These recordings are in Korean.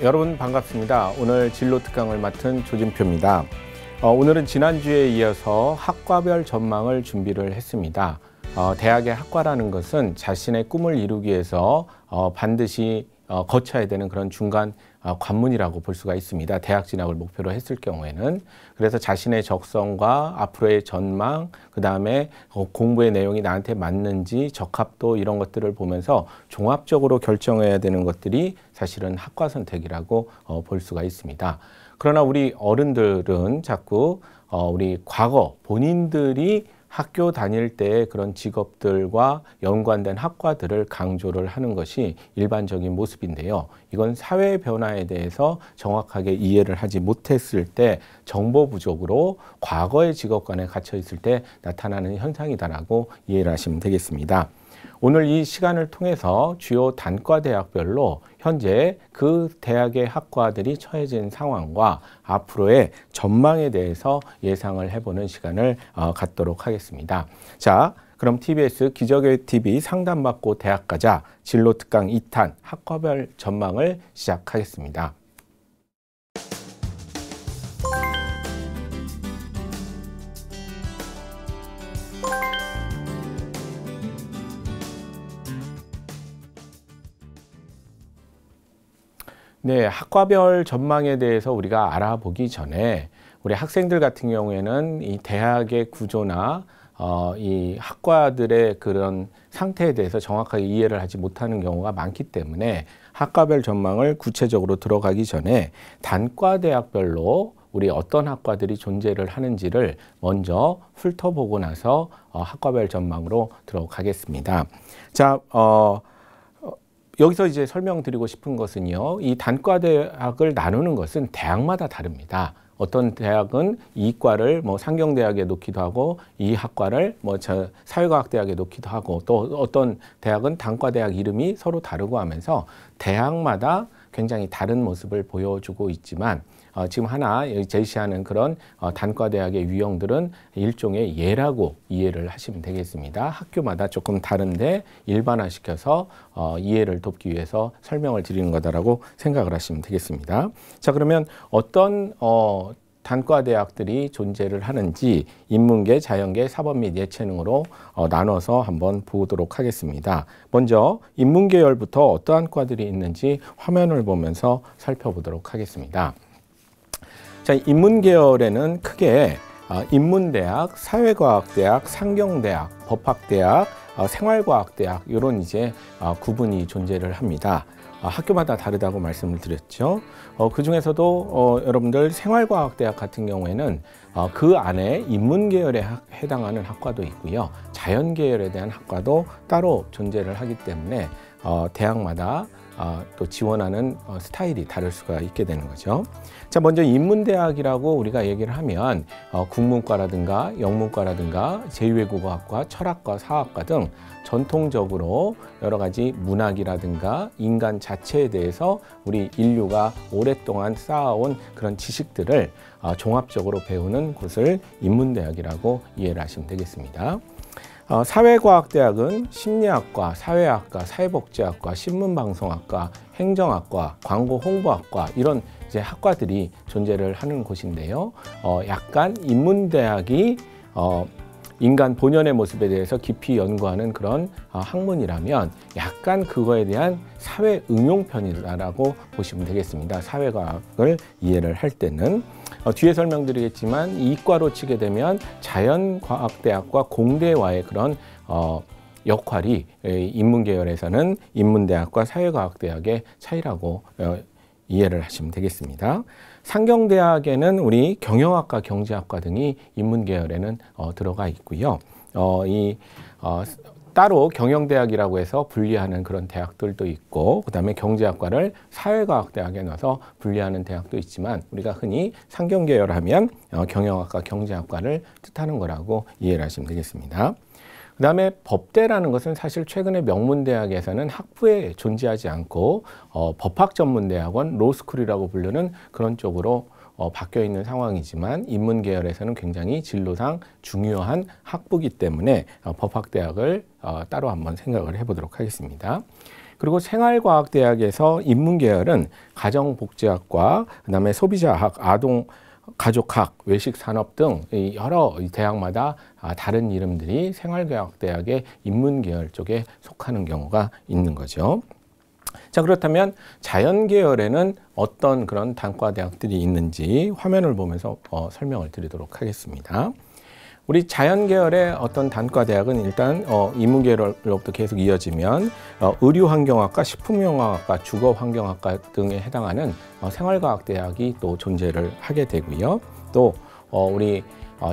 여러분 반갑습니다. 오늘 진로 특강을 맡은 조진표입니다. 오늘은 지난주에 이어서 학과별 전망을 준비를 했습니다. 대학의 학과라는 것은 자신의 꿈을 이루기 위해서 반드시 거쳐야 되는 그런 중간 관문이라고 볼 수가 있습니다. 대학 진학을 목표로 했을 경우에는. 그래서 자신의 적성과 앞으로의 전망, 그 다음에 공부의 내용이 나한테 맞는지 적합도 이런 것들을 보면서 종합적으로 결정해야 되는 것들이 사실은 학과 선택이라고 볼 수가 있습니다. 그러나 우리 어른들은 자꾸 우리 과거 본인들이 학교 다닐 때의 그런 직업들과 연관된 학과들을 강조를 하는 것이 일반적인 모습인데요. 이건 사회 변화에 대해서 정확하게 이해를 하지 못했을 때 정보 부족으로 과거의 직업관에 갇혀 있을 때 나타나는 현상이다라고 이해를 하시면 되겠습니다. 오늘 이 시간을 통해서 주요 단과대학별로 현재 그 대학의 학과들이 처해진 상황과 앞으로의 전망에 대해서 예상을 해보는 시간을 갖도록 하겠습니다. 자, 그럼 TBS 기적의-TV 상담받고 대학 가자 진로특강 2탄 학과별 전망을 시작하겠습니다. 네, 학과별 전망에 대해서 우리가 알아보기 전에 우리 학생들 같은 경우에는 이 대학의 구조나 이 학과들의 그런 상태에 대해서 정확하게 이해를 하지 못하는 경우가 많기 때문에 학과별 전망을 구체적으로 들어가기 전에 단과대학별로 우리 어떤 학과들이 존재를 하는지를 먼저 훑어보고 나서 학과별 전망으로 들어가겠습니다. 자, 여기서 이제 설명드리고 싶은 것은요, 이 단과대학을 나누는 것은 대학마다 다릅니다. 어떤 대학은 이과를 상경대학에 놓기도 하고 이 학과를 사회과학대학에 놓기도 하고 또 어떤 대학은 단과대학 이름이 서로 다르고 하면서 대학마다 굉장히 다른 모습을 보여주고 있지만 지금 하나 제시하는 그런 단과대학의 유형들은 일종의 예라고 이해를 하시면 되겠습니다. 학교마다 조금 다른데 일반화시켜서 이해를 돕기 위해서 설명을 드리는 거다라고 생각을 하시면 되겠습니다. 자, 그러면 어떤 단과대학들이 존재를 하는지 인문계, 자연계, 사법 및 예체능으로 나눠서 한번 보도록 하겠습니다. 먼저 인문계열부터 어떠한 과들이 있는지 화면을 보면서 살펴보도록 하겠습니다. 자, 인문계열에는 크게 인문대학, 사회과학대학, 상경대학, 법학대학, 생활과학대학 이런 이제 구분이 존재를 합니다. 학교마다 다르다고 말씀을 드렸죠. 그 중에서도 여러분들 생활과학대학 같은 경우에는 그 안에 인문계열에 해당하는 학과도 있고요. 자연계열에 대한 학과도 따로 존재를 하기 때문에 대학마다 또 지원하는 스타일이 다를 수가 있게 되는 거죠. 자, 먼저 인문대학이라고 우리가 얘기를 하면 국문과라든가 영문과라든가 제2외국어학과, 철학과, 사학과 등 전통적으로 여러 가지 문학이라든가 인간 자체에 대해서 우리 인류가 오랫동안 쌓아온 그런 지식들을 종합적으로 배우는 곳을 인문대학이라고 이해를 하시면 되겠습니다. 사회과학대학은 심리학과, 사회학과, 사회복지학과, 신문방송학과, 행정학과, 광고 홍보학과 이런 이제 학과들이 존재를 하는 곳인데요. 약간 인문대학이 인간 본연의 모습에 대해서 깊이 연구하는 그런 학문이라면 약간 그거에 대한 사회 응용편이라고 보시면 되겠습니다. 사회과학을 이해를 할 때는. 뒤에 설명드리겠지만 이과로 치게 되면 자연과학대학과 공대와의 그런 역할이 인문계열에서는 인문대학과 사회과학대학의 차이라고 이해를 하시면 되겠습니다. 상경대학에는 우리 경영학과, 경제학과 등이 인문계열에는 들어가 있고요. 따로 경영대학이라고 해서 분리하는 그런 대학들도 있고 그다음에 경제학과를 사회과학대학에 넣어서 분리하는 대학도 있지만 우리가 흔히 상경계열 하면 경영학과, 경제학과를 뜻하는 거라고 이해를 하시면 되겠습니다. 그 다음에 법대라는 것은 사실 최근에 명문대학에서는 학부에 존재하지 않고 법학전문대학원, 로스쿨이라고 부르는 그런 쪽으로 바뀌어 있는 상황이지만 인문계열에서는 굉장히 진로상 중요한 학부이기 때문에 법학대학을 따로 한번 생각을 해보도록 하겠습니다. 그리고 생활과학대학에서 인문계열은 가정복지학과, 그다음에 소비자학, 아동 가족학, 외식산업 등 여러 대학마다 다른 이름들이 생활과학대학의 인문계열 쪽에 속하는 경우가 있는 거죠. 자, 그렇다면 자연계열에는 어떤 그런 단과대학들이 있는지 화면을 보면서 설명을 드리도록 하겠습니다. 우리 자연계열의 어떤 단과대학은 일단 인문계열로부터 계속 이어지면 의료환경학과, 식품영양학과, 주거환경학과 등에 해당하는 생활과학대학이 또 존재를 하게 되고요. 또 우리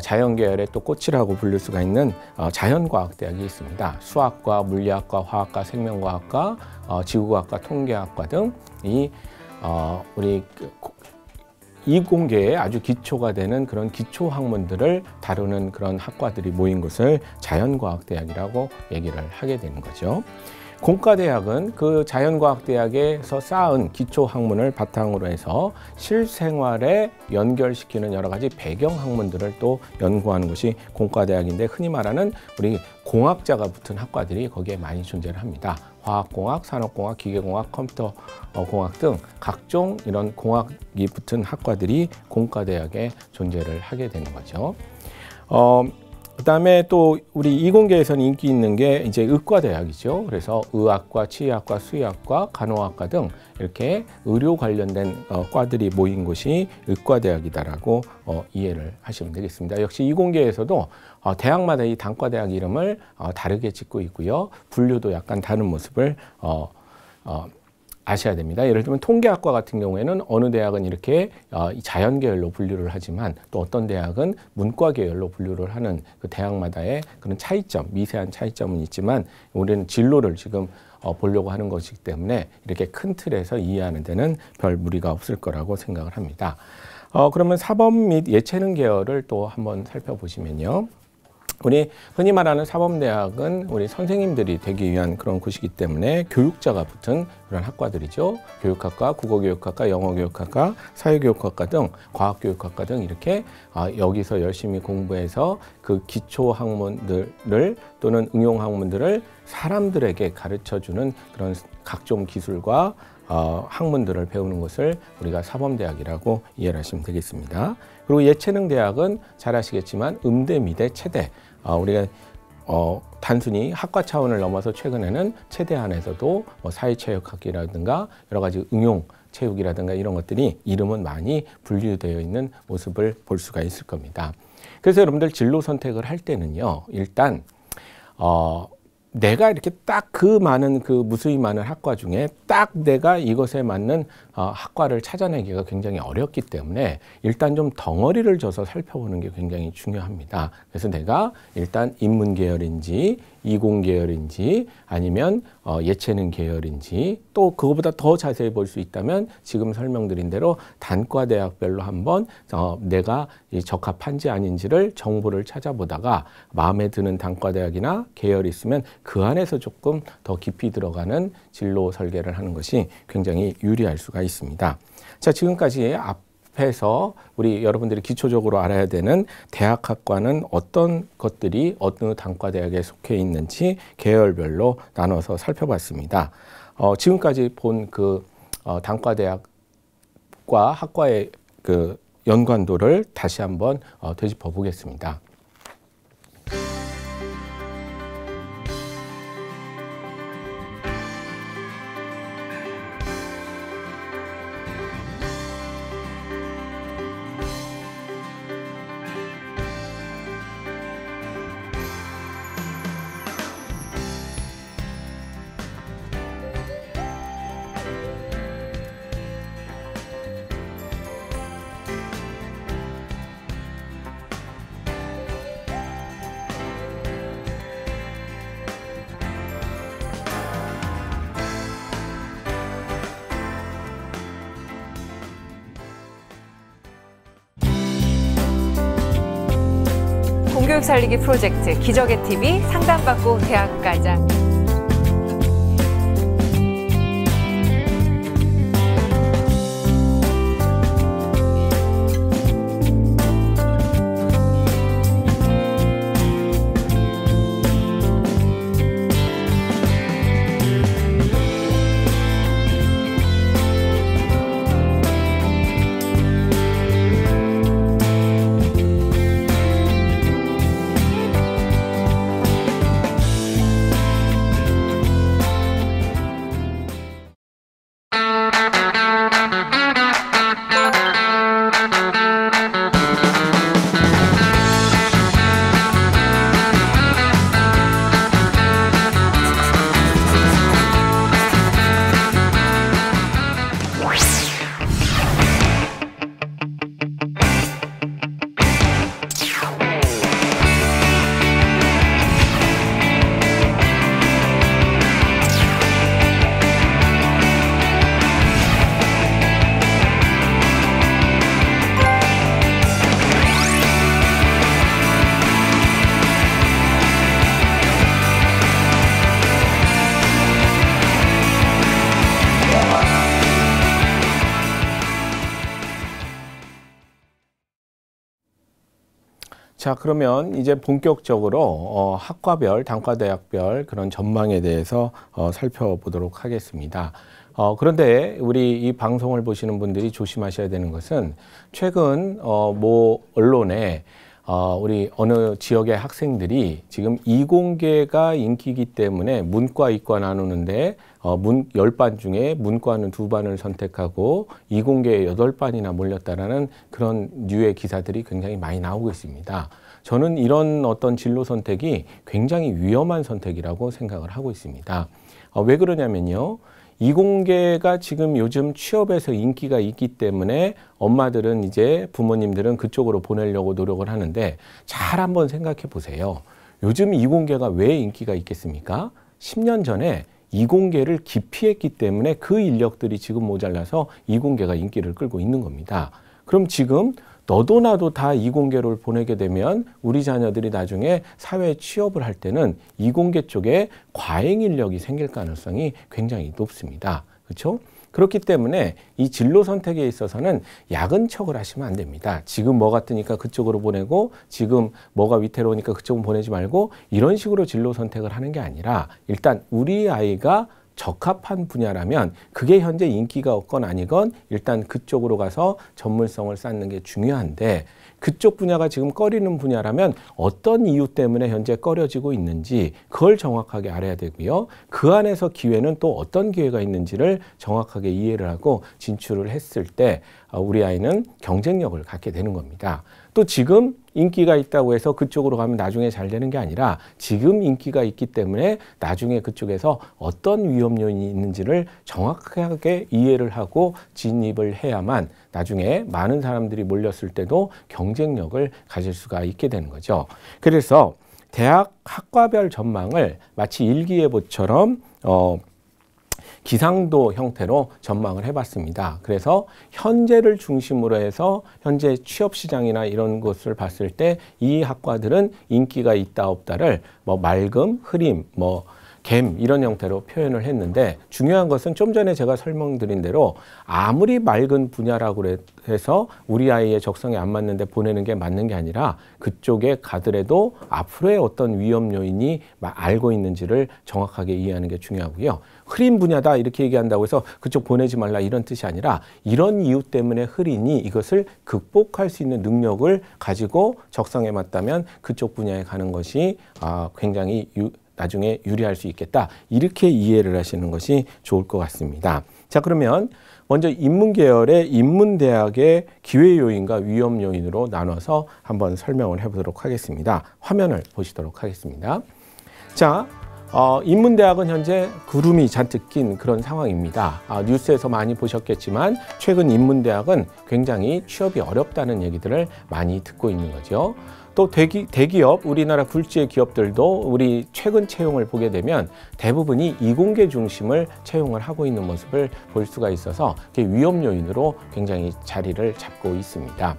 자연계열의 또 꽃이라고 부를 수가 있는 자연과학대학이 있습니다. 수학과, 물리학과, 화학과, 생명과학과, 지구과학과, 통계학과 등 이 우리 이공계에 아주 기초가 되는 그런 기초 학문들을 다루는 그런 학과들이 모인 것을 자연과학대학이라고 얘기를 하게 되는 거죠. 공과대학은 그 자연과학대학에서 쌓은 기초 학문을 바탕으로 해서 실생활에 연결시키는 여러 가지 배경 학문들을 또 연구하는 것이 공과대학인데, 흔히 말하는 우리 공학자가 붙은 학과들이 거기에 많이 존재를 합니다. 화학공학, 산업공학, 기계공학, 컴퓨터공학 등 각종 이런 공학이 붙은 학과들이 공과대학에 존재를 하게 되는 거죠. 그다음에 또 우리 이공계에서는 인기 있는 게 이제 의과대학이죠. 그래서 의학과, 치의학과, 수의학과, 간호학과 등 이렇게 의료 관련된 과들이 모인 곳이 의과대학이다라고 이해를 하시면 되겠습니다. 역시 이공계에서도 대학마다 이 단과대학 이름을 다르게 짓고 있고요. 분류도 약간 다른 모습을 아셔야 됩니다. 예를 들면 통계학과 같은 경우에는 어느 대학은 이렇게 자연계열로 분류를 하지만 또 어떤 대학은 문과계열로 분류를 하는 그 대학마다의 그런 차이점, 미세한 차이점은 있지만 우리는 진로를 지금 보려고 하는 것이기 때문에 이렇게 큰 틀에서 이해하는 데는 별 무리가 없을 거라고 생각을 합니다. 그러면 사범 및 예체능 계열을 또 한번 살펴보시면요. 우리 흔히 말하는 사범대학은 우리 선생님들이 되기 위한 그런 곳이기 때문에 교육자가 붙은 그런 학과들이죠. 교육학과, 국어교육학과, 영어교육학과, 사회교육학과 등 과학교육학과 등 이렇게 여기서 열심히 공부해서 그 기초 학문들을 또는 응용 학문들을 사람들에게 가르쳐주는 그런 각종 기술과 학문들을 배우는 것을 우리가 사범대학이라고 이해를 하시면 되겠습니다. 그리고 예체능대학은 잘 아시겠지만 음대, 미대, 체대, 우리가 단순히 학과 차원을 넘어서 최근에는 체대 안에서도 사회체육학이라든가 여러 가지 응용 체육이라든가 이런 것들이 이름은 많이 분류되어 있는 모습을 볼 수가 있을 겁니다. 그래서 여러분들 진로 선택을 할 때는요, 일단 내가 이렇게 딱 그 많은 그 무수히 많은 학과 중에 딱 내가 이것에 맞는 학과를 찾아내기가 굉장히 어렵기 때문에 일단 좀 덩어리를 져서 살펴보는 게 굉장히 중요합니다. 그래서 내가 일단 인문 계열인지 이공 계열인지 아니면 예체능 계열인지 또 그거보다 더 자세히 볼 수 있다면 지금 설명드린 대로 단과대학별로 한번 내가 적합한지 아닌지를 정보를 찾아보다가 마음에 드는 단과대학이나 계열이 있으면 그 안에서 조금 더 깊이 들어가는 진로 설계를 하는 것이 굉장히 유리할 수가 있습니다. 자, 지금까지 앞에서 우리 여러분들이 기초적으로 알아야 되는 대학학과는 어떤 것들이 어느 단과대학에 속해 있는지 계열별로 나눠서 살펴봤습니다. 지금까지 본 그 단과대학과 학과의 그 연관도를 다시 한번 되짚어 보겠습니다. 공교육 살리기 프로젝트 기적의 TV 상담받고 대학 가자. 자, 그러면 이제 본격적으로 학과별, 단과대학별 그런 전망에 대해서 살펴보도록 하겠습니다. 그런데 우리 이 방송을 보시는 분들이 조심하셔야 되는 것은 최근 모 언론에 우리 어느 지역의 학생들이 지금 이공계가 인기이기 때문에 문과, 이과 나누는데 10반 중에 문과는 2반을 선택하고 이공계에 8반이나 몰렸다라는 그런 류의 기사들이 굉장히 많이 나오고 있습니다. 저는 이런 어떤 진로 선택이 굉장히 위험한 선택이라고 생각을 하고 있습니다. 왜 그러냐면요. 이공계가 지금 요즘 취업에서 인기가 있기 때문에 엄마들은 이제 부모님들은 그쪽으로 보내려고 노력을 하는데 잘 한번 생각해 보세요. 요즘 이공계가 왜 인기가 있겠습니까? 10년 전에 이공계를 기피했기 때문에 그 인력들이 지금 모자라서 이공계가 인기를 끌고 있는 겁니다. 그럼 지금 너도 나도 다 이공계를 보내게 되면 우리 자녀들이 나중에 사회에 취업을 할 때는 이공계 쪽에 과잉 인력이 생길 가능성이 굉장히 높습니다. 그렇죠? 그렇기 때문에 이 진로 선택에 있어서는 야근척을 하시면 안 됩니다. 지금 뭐가 뜨니까 그쪽으로 보내고 지금 뭐가 위태로우니까 그쪽으로 보내지 말고 이런 식으로 진로 선택을 하는 게 아니라 일단 우리 아이가 적합한 분야라면 그게 현재 인기가 없건 아니건 일단 그쪽으로 가서 전문성을 쌓는 게 중요한데 그쪽 분야가 지금 꺼리는 분야라면 어떤 이유 때문에 현재 꺼려지고 있는지 그걸 정확하게 알아야 되고요. 그 안에서 기회는 또 어떤 기회가 있는지를 정확하게 이해를 하고 진출을 했을 때 우리 아이는 경쟁력을 갖게 되는 겁니다. 또 지금 인기가 있다고 해서 그쪽으로 가면 나중에 잘 되는 게 아니라 지금 인기가 있기 때문에 나중에 그쪽에서 어떤 위험 요인이 있는지를 정확하게 이해를 하고 진입을 해야만 나중에 많은 사람들이 몰렸을 때도 경쟁력을 가질 수가 있게 되는 거죠. 그래서 대학 학과별 전망을 마치 일기예보처럼 기상도 형태로 전망을 해봤습니다. 그래서 현재를 중심으로 해서 현재 취업시장이나 이런 것을 봤을 때 이 학과들은 인기가 있다 없다를 뭐 맑음, 흐림, 갬 이런 형태로 표현을 했는데 중요한 것은 좀 전에 제가 설명드린 대로 아무리 맑은 분야라고 해서 우리 아이의 적성에 안 맞는데 보내는 게 맞는 게 아니라 그쪽에 가더라도 앞으로의 어떤 위험 요인이 알고 있는지를 정확하게 이해하는 게 중요하고요. 흐린 분야다 이렇게 얘기한다고 해서 그쪽 보내지 말라 이런 뜻이 아니라 이런 이유 때문에 흐리니 이것을 극복할 수 있는 능력을 가지고 적성에 맞다면 그쪽 분야에 가는 것이 굉장히 나중에 유리할 수 있겠다. 이렇게 이해를 하시는 것이 좋을 것 같습니다. 자, 그러면 먼저 인문계열의 인문대학의 기회 요인과 위험 요인으로 나눠서 한번 설명을 해보도록 하겠습니다. 화면을 보시도록 하겠습니다. 자, 인문대학은 현재 구름이 잔뜩 낀 그런 상황입니다. 뉴스에서 많이 보셨겠지만 최근 인문대학은 굉장히 취업이 어렵다는 얘기들을 많이 듣고 있는 거죠. 또 대기업, 우리나라 굴지의 기업들도 우리 최근 채용을 보게 되면 대부분이 이공계 중심을 채용을 하고 있는 모습을 볼 수가 있어서 위험 요인으로 굉장히 자리를 잡고 있습니다.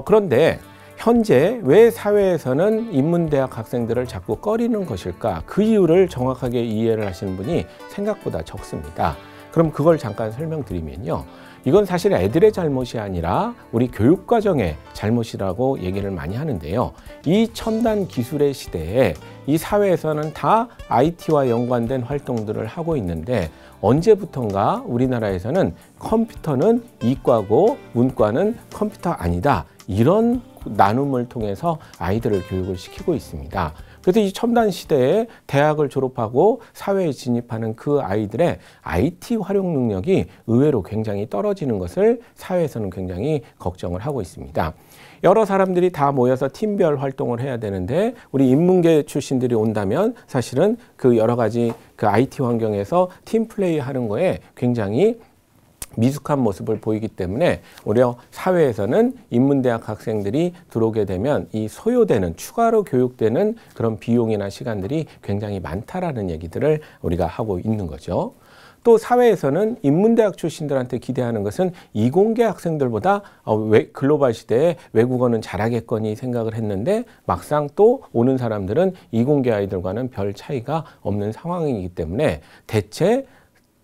그런데 현재 왜 사회에서는 인문대학 학생들을 자꾸 꺼리는 것일까? 그 이유를 정확하게 이해를 하시는 분이 생각보다 적습니다. 그럼 그걸 잠깐 설명드리면요. 이건 사실 애들의 잘못이 아니라 우리 교육과정의 잘못이라고 얘기를 많이 하는데요. 이 첨단 기술의 시대에 이 사회에서는 다 IT와 연관된 활동들을 하고 있는데 언제부턴가 우리나라에서는 컴퓨터는 이과고 문과는 컴퓨터 아니다. 이런 나눔을 통해서 아이들을 교육을 시키고 있습니다. 그래서 이 첨단 시대에 대학을 졸업하고 사회에 진입하는 그 아이들의 IT 활용 능력이 의외로 굉장히 떨어지는 것을 사회에서는 굉장히 걱정을 하고 있습니다. 여러 사람들이 다 모여서 팀별 활동을 해야 되는데 우리 인문계 출신들이 온다면 사실은 그 여러 가지 그 IT 환경에서 팀 플레이 하는 거에 굉장히 미숙한 모습을 보이기 때문에 오히려 사회에서는 인문대학 학생들이 들어오게 되면 이 소요되는 추가로 교육되는 그런 비용이나 시간들이 굉장히 많다라는 얘기들을 우리가 하고 있는 거죠. 또 사회에서는 인문대학 출신들한테 기대하는 것은 이공계 학생들보다 글로벌 시대에 외국어는 잘하겠거니 생각을 했는데 막상 또 오는 사람들은 이공계 아이들과는 별 차이가 없는 상황이기 때문에 대체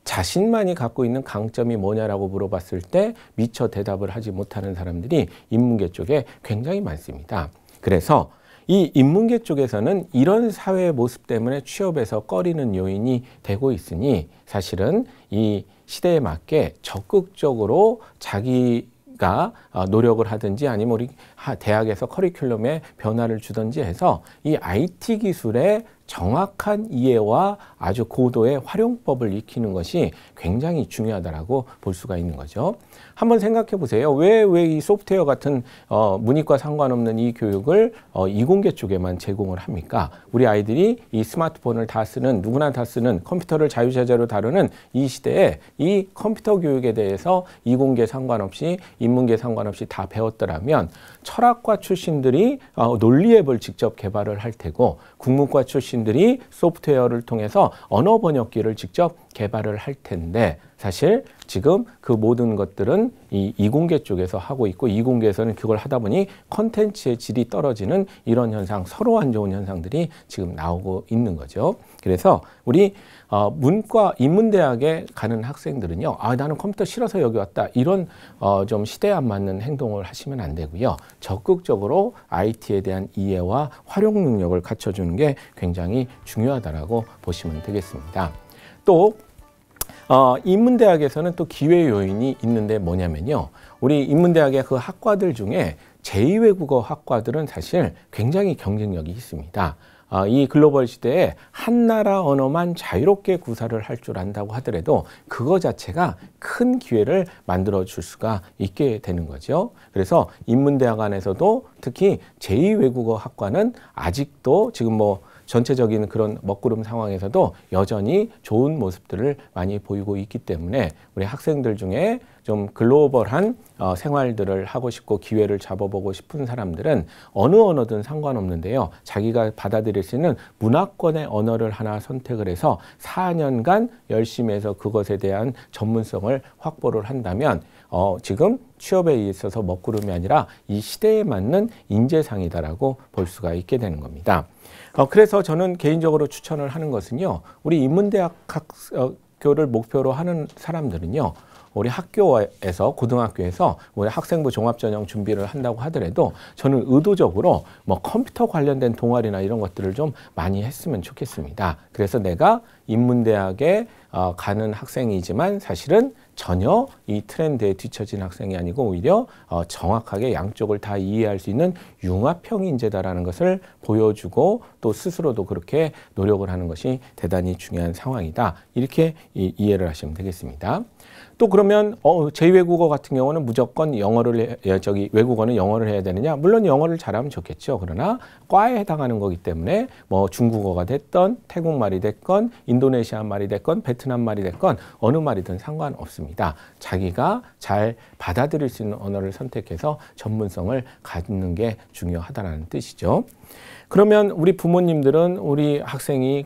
자신만이 갖고 있는 강점이 뭐냐라고 물어봤을 때 미처 대답을 하지 못하는 사람들이 인문계 쪽에 굉장히 많습니다. 그래서 이 인문계 쪽에서는 이런 사회의 모습 때문에 취업에서 꺼리는 요인이 되고 있으니 사실은 이 시대에 맞게 적극적으로 자기가 노력을 하든지 아니면 우리 대학에서 커리큘럼에 변화를 주든지 해서 이 IT 기술의 정확한 이해와 아주 고도의 활용법을 익히는 것이 굉장히 중요하다고 볼 수가 있는 거죠. 한번 생각해 보세요. 왜 이 소프트웨어 같은 문이과 상관없는 이 교육을 이공계 쪽에만 제공을 합니까? 우리 아이들이 이 스마트폰을 다 쓰는, 누구나 다 쓰는, 컴퓨터를 자유자재로 다루는 이 시대에 이 컴퓨터 교육에 대해서 이공계 상관없이 인문계 상관없이 다 배웠더라면 철학과 출신들이 논리 앱을 직접 개발을 할 테고, 국문과 출신들이 소프트웨어를 통해서 언어 번역기를 직접 개발을 할 텐데, 사실 지금 그 모든 것들은 이 이공계 쪽에서 하고 있고, 이공계에서는 그걸 하다 보니 컨텐츠의 질이 떨어지는 이런 현상, 서로 안 좋은 현상들이 지금 나오고 있는 거죠. 그래서 우리 문과 인문대학에 가는 학생들은요, 나는 컴퓨터 싫어서 여기 왔다, 이런 좀 시대에 안 맞는 행동을 하시면 안 되고요. 적극적으로 IT에 대한 이해와 활용 능력을 갖춰주는 게 굉장히 중요하다라고 보시면 되겠습니다. 또 인문대학에서는 또 기회 요인이 있는데 뭐냐면요, 우리 인문대학의 그 학과들 중에 제2외국어 학과들은 사실 굉장히 경쟁력이 있습니다. 이 글로벌 시대에 한 나라 언어만 자유롭게 구사를 할 줄 안다고 하더라도 그거 자체가 큰 기회를 만들어 줄 수가 있게 되는 거죠. 그래서 인문대학 안에서도 특히 제2외국어 학과는 아직도 지금 뭐 전체적인 그런 먹구름 상황에서도 여전히 좋은 모습들을 많이 보이고 있기 때문에 우리 학생들 중에 좀 글로벌한 생활들을 하고 싶고 기회를 잡아보고 싶은 사람들은 어느 언어든 상관없는데요. 자기가 받아들일 수 있는 문화권의 언어를 하나 선택을 해서 4년간 열심히 해서 그것에 대한 전문성을 확보를 한다면 지금 취업에 있어서 먹구름이 아니라 이 시대에 맞는 인재상이다라고 볼 수가 있게 되는 겁니다. 그래서 저는 개인적으로 추천을 하는 것은요, 우리 인문대학 학교를 목표로 하는 사람들은요, 우리 학교에서, 고등학교에서 우리 학생부 종합전형 준비를 한다고 하더라도 저는 의도적으로 뭐 컴퓨터 관련된 동아리나 이런 것들을 좀 많이 했으면 좋겠습니다. 그래서 내가 인문대학에 가는 학생이지만 사실은 전혀 이 트렌드에 뒤처진 학생이 아니고 오히려 정확하게 양쪽을 다 이해할 수 있는 융합형 인재다라는 것을 보여주고 또 스스로도 그렇게 노력을 하는 것이 대단히 중요한 상황이다. 이렇게 이해를 하시면 되겠습니다. 또 그러면 제2외국어 같은 경우는 무조건 외국어는 영어를 해야 되느냐? 물론 영어를 잘하면 좋겠죠. 그러나 과에 해당하는 거기 때문에 뭐 중국어가 됐건 태국말이 됐건 인도네시아 말이 됐건 베트남 말이 됐건 어느 말이든 상관없습니다. 자기가 잘 받아들일 수 있는 언어를 선택해서 전문성을 갖는 게 중요하다는 뜻이죠. 그러면 우리 부모님들은 우리 학생이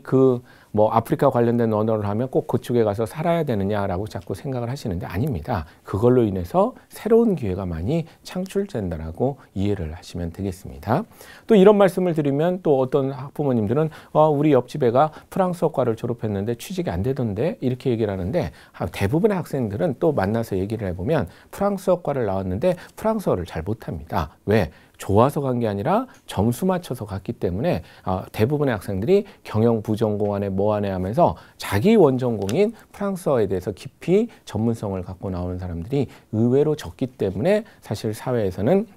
뭐 아프리카 관련된 언어를 하면 꼭 그쪽에 가서 살아야 되느냐라고 자꾸 생각을 하시는데 아닙니다. 그걸로 인해서 새로운 기회가 많이 창출된다라고 이해를 하시면 되겠습니다. 또 이런 말씀을 드리면 또 어떤 학부모님들은 우리 옆집 애가 프랑스어과를 졸업했는데 취직이 안 되던데 이렇게 얘기를 하는데 대부분의 학생들은 또 만나서 얘기를 해보면 프랑스어과를 나왔는데 프랑스어를 잘 못합니다. 왜? 좋아서 간 게 아니라 점수 맞춰서 갔기 때문에 대부분의 학생들이 경영 부전공안에 뭐하네 하면서 자기 원전공인 프랑스어에 대해서 깊이 전문성을 갖고 나오는 사람들이 의외로 적기 때문에 사실 사회에서는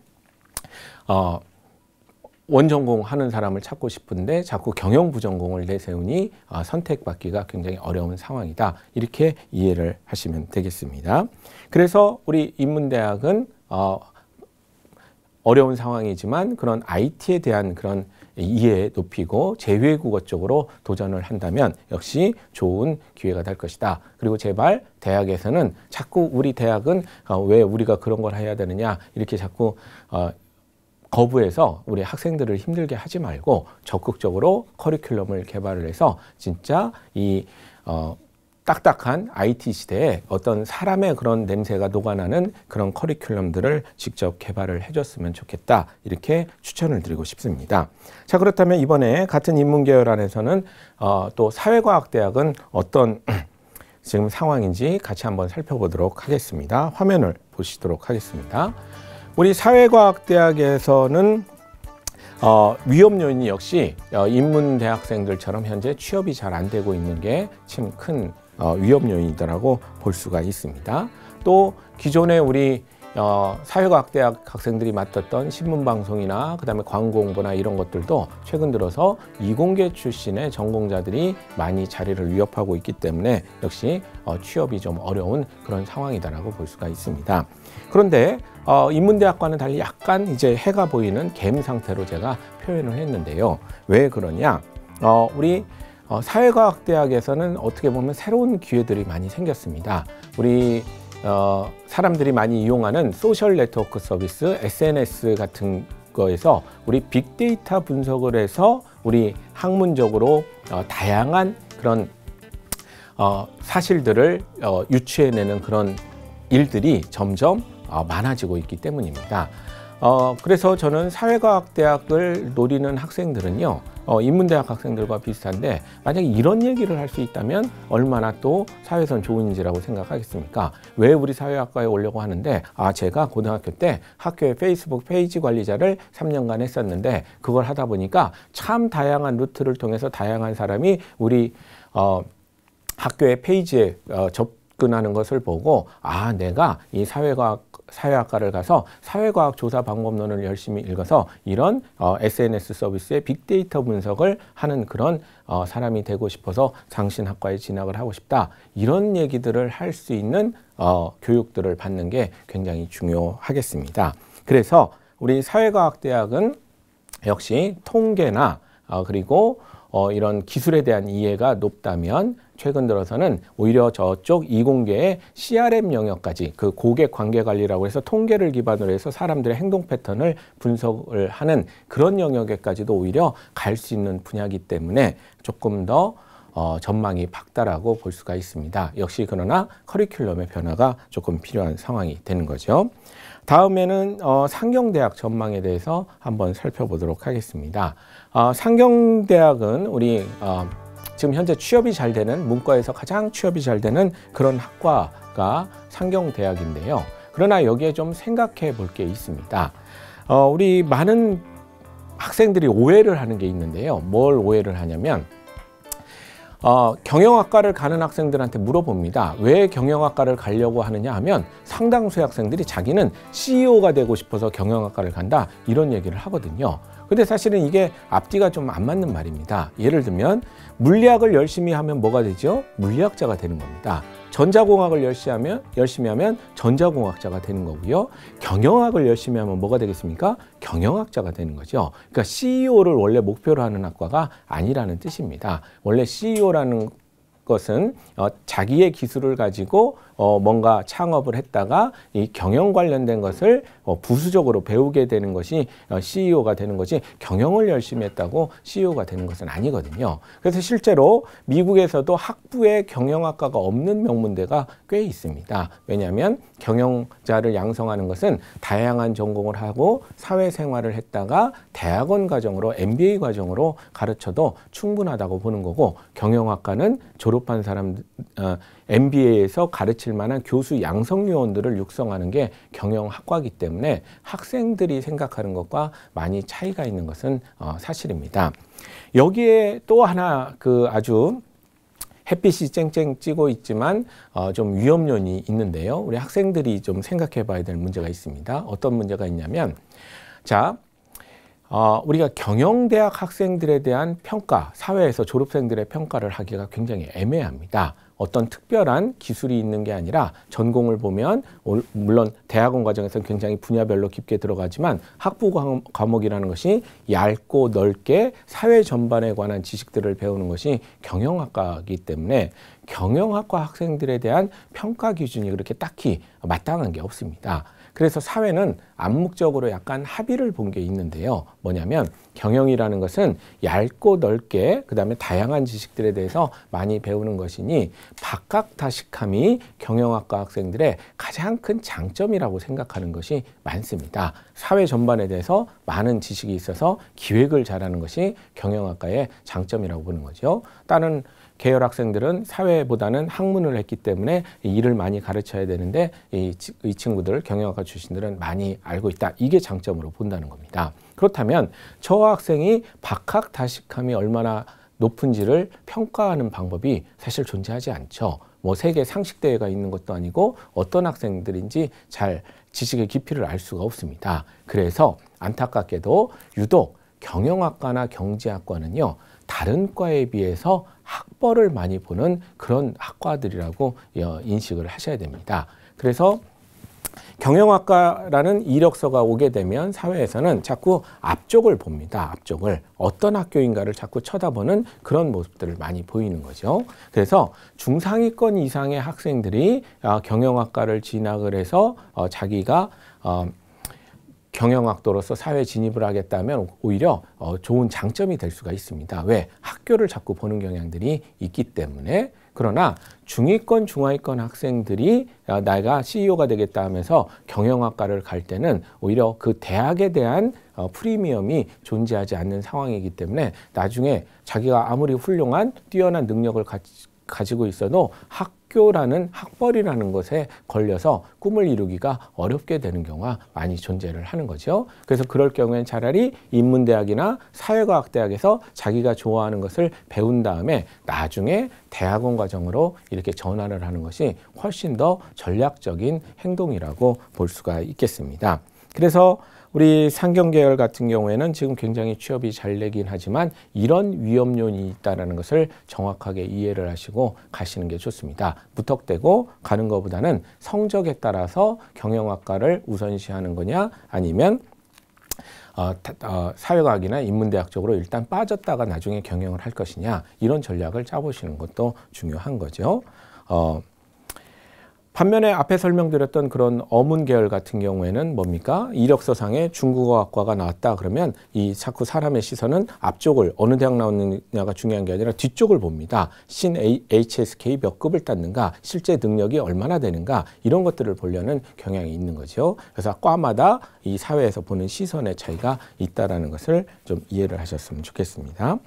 원전공 하는 사람을 찾고 싶은데 자꾸 경영 부전공을 내세우니 선택받기가 굉장히 어려운 상황이다. 이렇게 이해를 하시면 되겠습니다. 그래서 우리 인문대학은 어려운 상황이지만 그런 IT에 대한 그런 이해 높이고 제2외국어 쪽으로 도전을 한다면 역시 좋은 기회가 될 것이다. 그리고 제발 대학에서는 자꾸 우리 대학은 왜 우리가 그런 걸 해야 되느냐 이렇게 자꾸 거부해서 우리 학생들을 힘들게 하지 말고 적극적으로 커리큘럼을 개발을 해서 진짜 이 딱딱한 IT 시대에 어떤 사람의 그런 냄새가 녹아나는 그런 커리큘럼들을 직접 개발을 해줬으면 좋겠다. 이렇게 추천을 드리고 싶습니다. 자, 그렇다면 이번에 같은 인문계열 안에서는 또 사회과학대학은 어떤 지금 상황인지 같이 한번 살펴보도록 하겠습니다. 화면을 보시도록 하겠습니다. 우리 사회과학대학에서는 위험 요인이 역시 인문 대학생들처럼 현재 취업이 잘 안 되고 있는 게 참 큰 위험 요인이라고 볼 수가 있습니다. 또 기존에 우리 사회과학대학 학생들이 맡았던 신문방송이나 그다음에 광고 홍보나 이런 것들도 최근 들어서 이공계 출신의 전공자들이 많이 자리를 위협하고 있기 때문에 역시 취업이 좀 어려운 그런 상황이다라고 볼 수가 있습니다. 그런데 인문대학과는 달리 약간 이제 해가 보이는 갬 상태로 제가 표현을 했는데요. 왜 그러냐? 우리 사회과학대학에서는 어떻게 보면 새로운 기회들이 많이 생겼습니다. 우리 사람들이 많이 이용하는 소셜 네트워크 서비스, SNS 같은 거에서 우리 빅데이터 분석을 해서 우리 학문적으로 다양한 그런 사실들을 유추해내는 그런 일들이 점점 많아지고 있기 때문입니다. 그래서 저는 사회과학대학을 노리는 학생들은요, 인문대학 학생들과 비슷한데 만약에 이런 얘기를 할 수 있다면 얼마나 또 사회에선 좋은지라고 생각하겠습니까? 왜 우리 사회학과에 오려고 하는데 제가 고등학교 때 학교에 페이스북 페이지 관리자를 3년간 했었는데 그걸 하다 보니까 참 다양한 루트를 통해서 다양한 사람이 우리 학교의 페이지에 접근하는 것을 보고 내가 이 사회학과를 가서 사회과학 조사 방법론을 열심히 읽어서 이런 SNS 서비스의 빅데이터 분석을 하는 그런 사람이 되고 싶어서 장신학과에 진학을 하고 싶다. 이런 얘기들을 할 수 있는 교육들을 받는 게 굉장히 중요하겠습니다. 그래서 우리 사회과학대학은 역시 통계나 그리고 이런 기술에 대한 이해가 높다면 최근 들어서는 오히려 저쪽 이공계의 CRM 영역까지 그 고객 관계 관리라고 해서 통계를 기반으로 해서 사람들의 행동 패턴을 분석을 하는 그런 영역에까지도 오히려 갈 수 있는 분야이기 때문에 조금 더 전망이 밝다라고 볼 수가 있습니다. 역시 그러나 커리큘럼의 변화가 조금 필요한 상황이 되는 거죠. 다음에는 상경대학 전망에 대해서 한번 살펴보도록 하겠습니다. 상경대학은 우리 지금 현재 취업이 잘 되는 문과에서 가장 취업이 잘 되는 그런 학과가 상경대학인데요. 그러나 여기에 좀 생각해 볼 게 있습니다. 우리 많은 학생들이 오해를 하는 게 있는데요. 뭘 오해를 하냐면 경영학과를 가는 학생들한테 물어봅니다. 왜 경영학과를 가려고 하느냐 하면 상당수의 학생들이 자기는 CEO가 되고 싶어서 경영학과를 간다 이런 얘기를 하거든요. 근데 사실은 이게 앞뒤가 좀 안 맞는 말입니다. 예를 들면 물리학을 열심히 하면 뭐가 되죠? 물리학자가 되는 겁니다. 전자공학을 열심히 하면 전자공학자가 되는 거고요. 경영학을 열심히 하면 뭐가 되겠습니까? 경영학자가 되는 거죠. 그러니까 CEO를 원래 목표로 하는 학과가 아니라는 뜻입니다. 원래 CEO라는 것은 자기의 기술을 가지고 뭔가 창업을 했다가 이 경영 관련된 것을 부수적으로 배우게 되는 것이 CEO가 되는 거지 경영을 열심히 했다고 CEO가 되는 것은 아니거든요. 그래서 실제로 미국에서도 학부에 경영학과가 없는 명문대가 꽤 있습니다. 왜냐하면 경영자를 양성하는 것은 다양한 전공을 하고 사회생활을 했다가 대학원 과정으로 MBA 과정으로 가르쳐도 충분하다고 보는 거고 경영학과는 졸업한 사람 MBA에서 가르칠 만한 교수 양성 요원들을 육성하는 게 경영학과이기 때문에 학생들이 생각하는 것과 많이 차이가 있는 것은 사실입니다. 여기에 또 하나 아주 햇빛이 쨍쨍 찌고 있지만 좀 위험 요인이 있는데요. 우리 학생들이 좀 생각해 봐야 될 문제가 있습니다. 어떤 문제가 있냐면 우리가 경영대학 학생들에 대한 평가, 사회에서 졸업생들의 평가를 하기가 굉장히 애매합니다. 어떤 특별한 기술이 있는 게 아니라 전공을 보면 물론 대학원 과정에서는 굉장히 분야별로 깊게 들어가지만 학부 과목이라는 것이 얇고 넓게 사회 전반에 관한 지식들을 배우는 것이 경영학과이기 때문에 경영학과 학생들에 대한 평가 기준이 그렇게 딱히 마땅한 게 없습니다. 그래서 사회는 암묵적으로 약간 합의를 본 게 있는데요. 뭐냐면 경영이라는 것은 얇고 넓게 그다음에 다양한 지식들에 대해서 많이 배우는 것이니 박학다식함이 경영학과 학생들의 가장 큰 장점이라고 생각하는 것이 많습니다. 사회 전반에 대해서 많은 지식이 있어서 기획을 잘하는 것이 경영학과의 장점이라고 보는 거죠. 다른 계열 학생들은 사회보다는 학문을 했기 때문에 일을 많이 가르쳐야 되는데 이 친구들, 경영학과 출신들은 많이 알고 있다. 이게 장점으로 본다는 겁니다. 그렇다면 저 학생이 박학다식함이 얼마나 높은지를 평가하는 방법이 사실 존재하지 않죠. 뭐 세계 상식대회가 있는 것도 아니고 어떤 학생들인지 잘 지식의 깊이를 알 수가 없습니다. 그래서 안타깝게도 유독 경영학과나 경제학과는요, 다른 과에 비해서 학벌을 많이 보는 그런 학과들이라고 인식을 하셔야 됩니다. 그래서 경영학과라는 이력서가 오게 되면 사회에서는 자꾸 앞쪽을 봅니다. 앞쪽을. 어떤 학교인가를 자꾸 쳐다보는 그런 모습들을 많이 보이는 거죠. 그래서 중상위권 이상의 학생들이 경영학과를 진학을 해서 자기가 경영학도로서 사회 진입을 하겠다면 오히려 좋은 장점이 될 수가 있습니다. 왜? 학교를 자꾸 보는 경향들이 있기 때문에. 그러나 중위권, 중하위권 학생들이 내가 CEO가 되겠다 하면서 경영학과를 갈 때는 오히려 그 대학에 대한 프리미엄이 존재하지 않는 상황이기 때문에 나중에 자기가 아무리 훌륭한 뛰어난 능력을 가지고 있어도 학교라는 학벌이라는 것에 걸려서 꿈을 이루기가 어렵게 되는 경우가 많이 존재를 하는 거죠. 그래서 그럴 경우엔 차라리 인문대학이나 사회과학대학에서 자기가 좋아하는 것을 배운 다음에 나중에 대학원 과정으로 이렇게 전환을 하는 것이 훨씬 더 전략적인 행동이라고 볼 수가 있겠습니다. 그래서 우리 상경계열 같은 경우에는 지금 굉장히 취업이 잘 되긴 하지만 이런 위험요인이 있다는 것을 정확하게 이해를 하시고 가시는 게 좋습니다. 무턱대고 가는 것보다는 성적에 따라서 경영학과를 우선시하는 거냐 아니면 사회과학이나 인문대학 쪽으로 일단 빠졌다가 나중에 경영을 할 것이냐 이런 전략을 짜보시는 것도 중요한 거죠. 반면에 앞에 설명드렸던 그런 어문 계열 같은 경우에는 뭡니까? 이력서상에 중국어학과가 나왔다 그러면 이 자꾸 사람의 시선은 앞쪽을 어느 대학 나왔느냐가 중요한 게 아니라 뒤쪽을 봅니다. 신 HSK 몇 급을 땄는가, 실제 능력이 얼마나 되는가 이런 것들을 보려는 경향이 있는 거죠. 그래서 과마다 이 사회에서 보는 시선의 차이가 있다라는 것을 좀 이해를 하셨으면 좋겠습니다.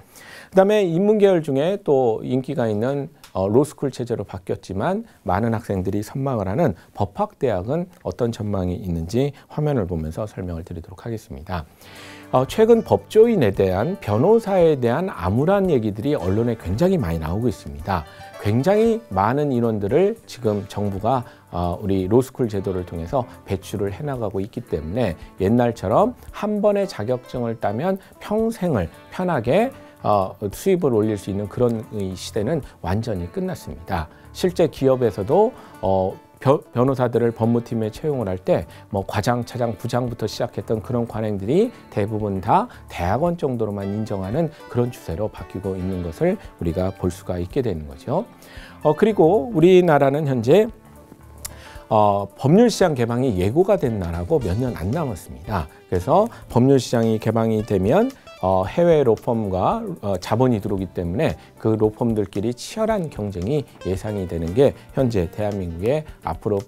그다음에 인문계열 중에 또 인기가 있는 로스쿨 체제로 바뀌었지만 많은 학생들이 선망을 하는 법학대학은 어떤 전망이 있는지 화면을 보면서 설명을 드리도록 하겠습니다. 최근 법조인에 대한 변호사에 대한 암울한 얘기들이 언론에 굉장히 많이 나오고 있습니다. 굉장히 많은 인원들을 지금 정부가 우리 로스쿨 제도를 통해서 배출을 해나가고 있기 때문에 옛날처럼 한 번의 자격증을 따면 평생을 편하게 수입을 올릴 수 있는 그런 시대는 완전히 끝났습니다. 실제 기업에서도 변호사들을 법무팀에 채용을 할 때 뭐 과장, 차장, 부장부터 시작했던 그런 관행들이 대부분 다 대학원 정도로만 인정하는 그런 추세로 바뀌고 있는 것을 우리가 볼 수가 있게 되는 거죠. 그리고 우리나라는 현재 법률시장 개방이 예고가 된 나라고 몇 년 안 남았습니다. 그래서 법률시장이 개방이 되면 해외 로펌과 자본이 들어오기 때문에 그 로펌들끼리 치열한 경쟁이 예상이 되는 게 현재 대한민국의 앞으로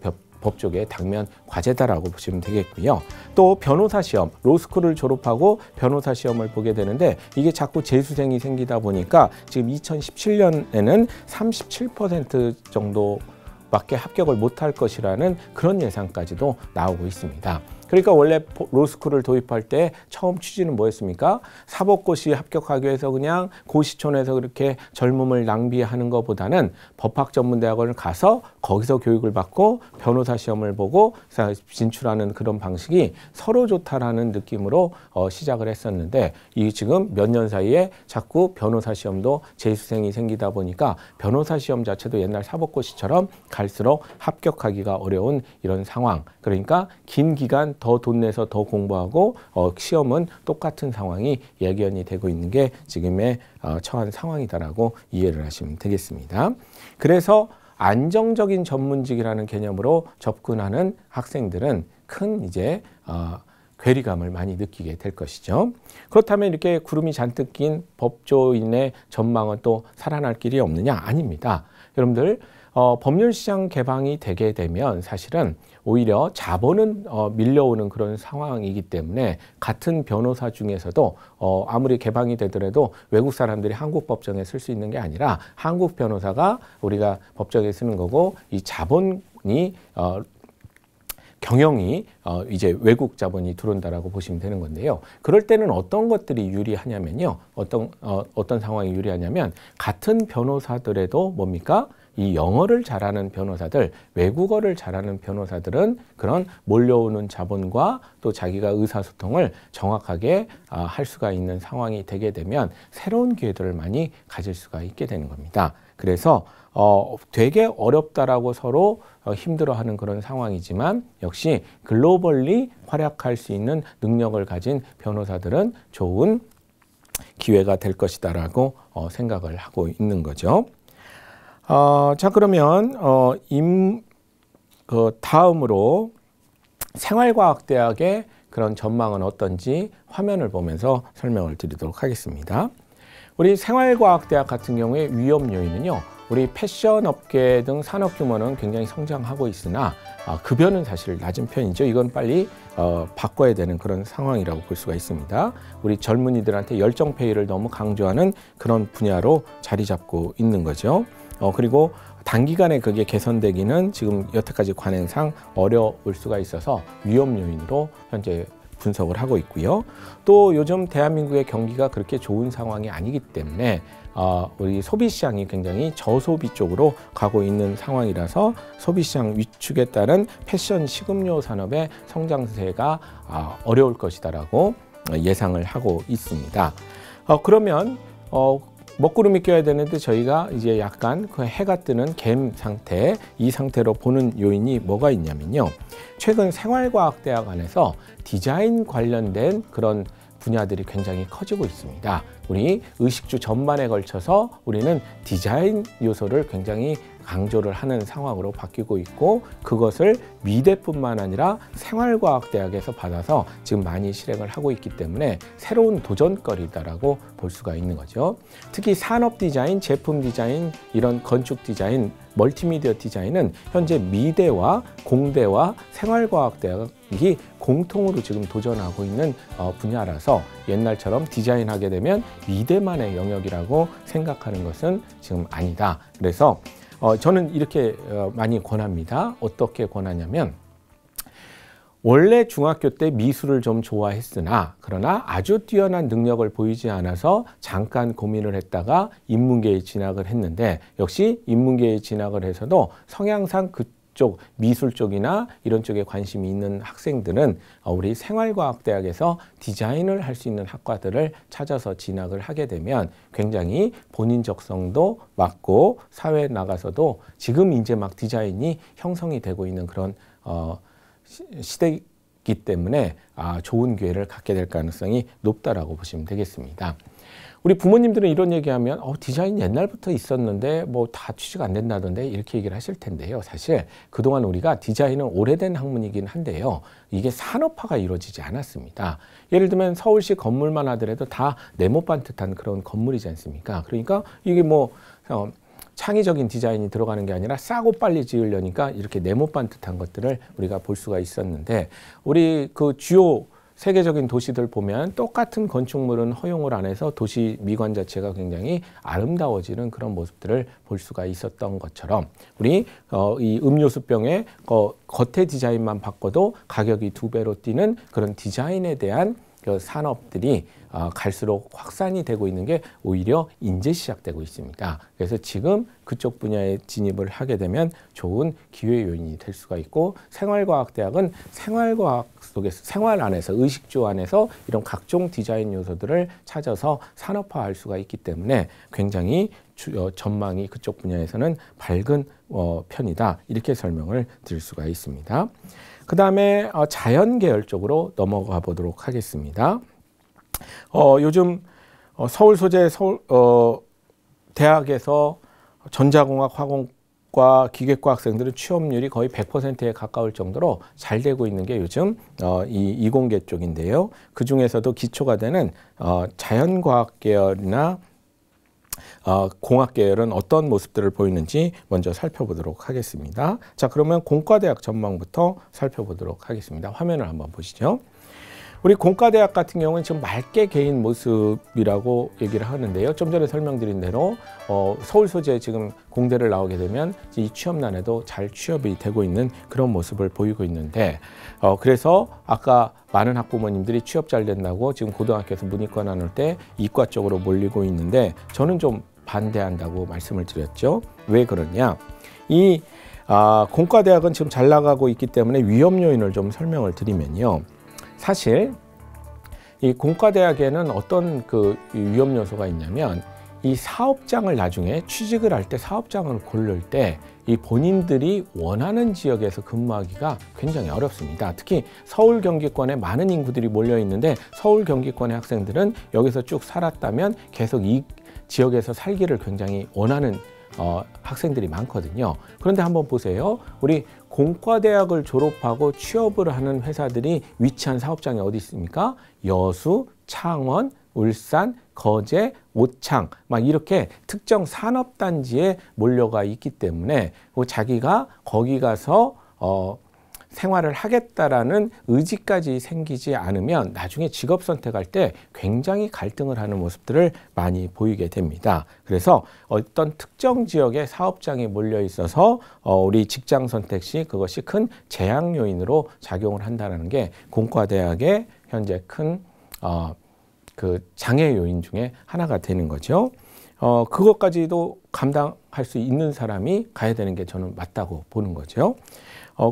법조계의 당면 과제다라고 보시면 되겠고요. 또 변호사 시험, 로스쿨을 졸업하고 변호사 시험을 보게 되는데 이게 자꾸 재수생이 생기다 보니까 지금 2017년에는 37% 정도밖에 합격을 못할 것이라는 그런 예상까지도 나오고 있습니다. 그러니까 원래 로스쿨을 도입할 때 처음 취지는 뭐였습니까? 사법고시 합격하기 위해서 그냥 고시촌에서 그렇게 젊음을 낭비하는 것보다는 법학전문대학원을 가서 거기서 교육을 받고 변호사 시험을 보고 진출하는 그런 방식이 서로 좋다라는 느낌으로 시작을 했었는데 이 지금 몇 년 사이에 자꾸 변호사 시험도 재수생이 생기다 보니까 변호사 시험 자체도 옛날 사법고시처럼 갈수록 합격하기가 어려운 이런 상황. 그러니까 긴 기간 더 돈 내서 더 공부하고 시험은 똑같은 상황이 예견이 되고 있는 게 지금의 처한 상황이다라고 이해를 하시면 되겠습니다. 그래서 안정적인 전문직이라는 개념으로 접근하는 학생들은 큰 이제 괴리감을 많이 느끼게 될 것이죠. 그렇다면 이렇게 구름이 잔뜩 낀 법조인의 전망은 또 살아날 길이 없느냐? 아닙니다. 여러분들 법률 시장 개방이 되게 되면 사실은 오히려 자본은 밀려오는 그런 상황이기 때문에 같은 변호사 중에서도 아무리 개방이 되더라도 외국 사람들이 한국 법정에 쓸 수 있는 게 아니라 한국 변호사가 우리가 법정에 쓰는 거고 이 자본이 경영이 이제 외국 자본이 들어온다라고 보시면 되는 건데요. 그럴 때는 어떤 것들이 유리하냐면요. 어떤 상황이 유리하냐면 같은 변호사들에도 뭡니까? 이 영어를 잘하는 변호사들, 외국어를 잘하는 변호사들은 그런 몰려오는 자본과 또 자기가 의사소통을 정확하게 할 수가 있는 상황이 되게 되면 새로운 기회들을 많이 가질 수가 있게 되는 겁니다. 그래서 되게 어렵다라고 서로 힘들어하는 그런 상황이지만 역시 글로벌리 활약할 수 있는 능력을 가진 변호사들은 좋은 기회가 될 것이다라고 생각을 하고 있는 거죠. 자, 그러면 다음으로 생활과학대학의 그런 전망은 어떤지 화면을 보면서 설명을 드리도록 하겠습니다. 우리 생활과학대학 같은 경우에 위험 요인은요. 우리 패션 업계 등 산업 규모는 굉장히 성장하고 있으나 급여는 사실 낮은 편이죠. 이건 빨리 바꿔야 되는 그런 상황이라고 볼 수가 있습니다. 우리 젊은이들한테 열정페이를 너무 강조하는 그런 분야로 자리 잡고 있는 거죠. 그리고 단기간에 그게 개선되기는 지금 여태까지 관행상 어려울 수가 있어서 위험 요인으로 현재 분석을 하고 있고요. 또 요즘 대한민국의 경기가 그렇게 좋은 상황이 아니기 때문에 우리 소비시장이 굉장히 저소비 쪽으로 가고 있는 상황이라서 소비시장 위축에 따른 패션 식음료 산업의 성장세가 어려울 것이다라고 예상을 하고 있습니다. 그러면 먹구름이 껴야 되는데 저희가 이제 약간 그 해가 뜨는 갬 상태, 이 상태로 보는 요인이 뭐가 있냐면요. 최근 생활과학대학 안에서 디자인 관련된 그런 분야들이 굉장히 커지고 있습니다. 우리 의식주 전반에 걸쳐서 우리는 디자인 요소를 굉장히 강조를 하는 상황으로 바뀌고 있고 그것을 미대뿐만 아니라 생활과학대학에서 받아서 지금 많이 실행을 하고 있기 때문에 새로운 도전거리다라고 볼 수가 있는 거죠. 특히 산업 디자인, 제품 디자인, 이런 건축 디자인, 멀티미디어 디자인은 현재 미대와 공대와 생활과학대학이 공통으로 지금 도전하고 있는 분야라서 옛날처럼 디자인하게 되면 미대만의 영역이라고 생각하는 것은 지금 아니다. 그래서 저는 이렇게 많이 권합니다. 어떻게 권하냐면 원래 중학교 때 미술을 좀 좋아했으나 그러나 아주 뛰어난 능력을 보이지 않아서 잠깐 고민을 했다가 인문계에 진학을 했는데 역시 인문계에 진학을 해서도 성향상 그쪽 미술 쪽이나 이런 쪽에 관심이 있는 학생들은 우리 생활과학대학에서 디자인을 할 수 있는 학과들을 찾아서 진학을 하게 되면 굉장히 본인 적성도 맞고 사회에 나가서도 지금 이제 막 디자인이 형성이 되고 있는 그런 시대이기 때문에 좋은 기회를 갖게 될 가능성이 높다라고 보시면 되겠습니다. 우리 부모님들은 이런 얘기하면 디자인 옛날부터 있었는데 뭐 다 취직 안 된다던데 이렇게 얘기를 하실 텐데요. 사실 그동안 우리가 디자인은 오래된 학문이긴 한데요. 이게 산업화가 이루어지지 않았습니다. 예를 들면 서울시 건물만 하더라도 다 네모 반듯한 그런 건물이지 않습니까? 그러니까 이게 뭐 창의적인 디자인이 들어가는 게 아니라 싸고 빨리 지으려니까 이렇게 네모 반듯한 것들을 우리가 볼 수가 있었는데 우리 그 주요 세계적인 도시들 보면 똑같은 건축물은 허용을 안 해서 도시 미관 자체가 굉장히 아름다워지는 그런 모습들을 볼 수가 있었던 것처럼 우리 이 음료수병의 겉에 디자인만 바꿔도 가격이 2배로 뛰는 그런 디자인에 대한 그 산업들이 갈수록 확산이 되고 있는 게 오히려 이제 시작되고 있습니다. 그래서 지금 그쪽 분야에 진입을 하게 되면 좋은 기회 요인이 될 수가 있고 생활과학대학은 생활과학 속에서 생활 안에서 의식주 안에서 이런 각종 디자인 요소들을 찾아서 산업화할 수가 있기 때문에 굉장히 전망이 그쪽 분야에서는 밝은 편이다. 이렇게 설명을 드릴 수가 있습니다. 그 다음에 자연 계열 쪽으로 넘어가 보도록 하겠습니다. 요즘 서울 소재 대학에서 전자공학, 화공과 기계과 학생들은 취업률이 거의 100%에 가까울 정도로 잘 되고 있는 게 요즘 이 이공계 쪽인데요. 그 중에서도 기초가 되는 자연과학 계열이나 공학 계열은 어떤 모습들을 보이는지 먼저 살펴보도록 하겠습니다. 자, 그러면 공과대학 전망부터 살펴보도록 하겠습니다. 화면을 한번 보시죠. 우리 공과대학 같은 경우는 지금 맑게 개인 모습이라고 얘기를 하는데요. 좀 전에 설명드린 대로 서울 소재 지금 공대를 나오게 되면 이 취업난에도 잘 취업이 되고 있는 그런 모습을 보이고 있는데 그래서 아까 많은 학부모님들이 취업 잘 된다고 지금 고등학교에서 문이과 나눌 때 이과 쪽으로 몰리고 있는데 저는 좀 반대한다고 말씀을 드렸죠. 왜 그러냐? 이 공과대학은 지금 잘 나가고 있기 때문에 위험 요인을 좀 설명을 드리면요. 사실 이 공과대학에는 어떤 그 위험 요소가 있냐면 이 사업장을 나중에 취직을 할 때 사업장을 고를 때 이 본인들이 원하는 지역에서 근무하기가 굉장히 어렵습니다. 특히 서울 경기권에 많은 인구들이 몰려 있는데 서울 경기권의 학생들은 여기서 쭉 살았다면 계속 이 지역에서 살기를 굉장히 원하는 학생들이 많거든요. 그런데 한번 보세요. 우리 공과대학을 졸업하고 취업을 하는 회사들이 위치한 사업장이 어디 있습니까? 여수, 창원, 울산, 거제, 오창 막 이렇게 특정 산업단지에 몰려가 있기 때문에 자기가 거기 가서 생활을 하겠다라는 의지까지 생기지 않으면 나중에 직업 선택할 때 굉장히 갈등을 하는 모습들을 많이 보이게 됩니다. 그래서 어떤 특정 지역에 사업장이 몰려 있어서 우리 직장 선택 시 그것이 큰 제약 요인으로 작용을 한다는 게 공과대학의 현재 큰 그 장애 요인 중에 하나가 되는 거죠. 그것까지도 감당할 수 있는 사람이 가야 되는 게 저는 맞다고 보는 거죠.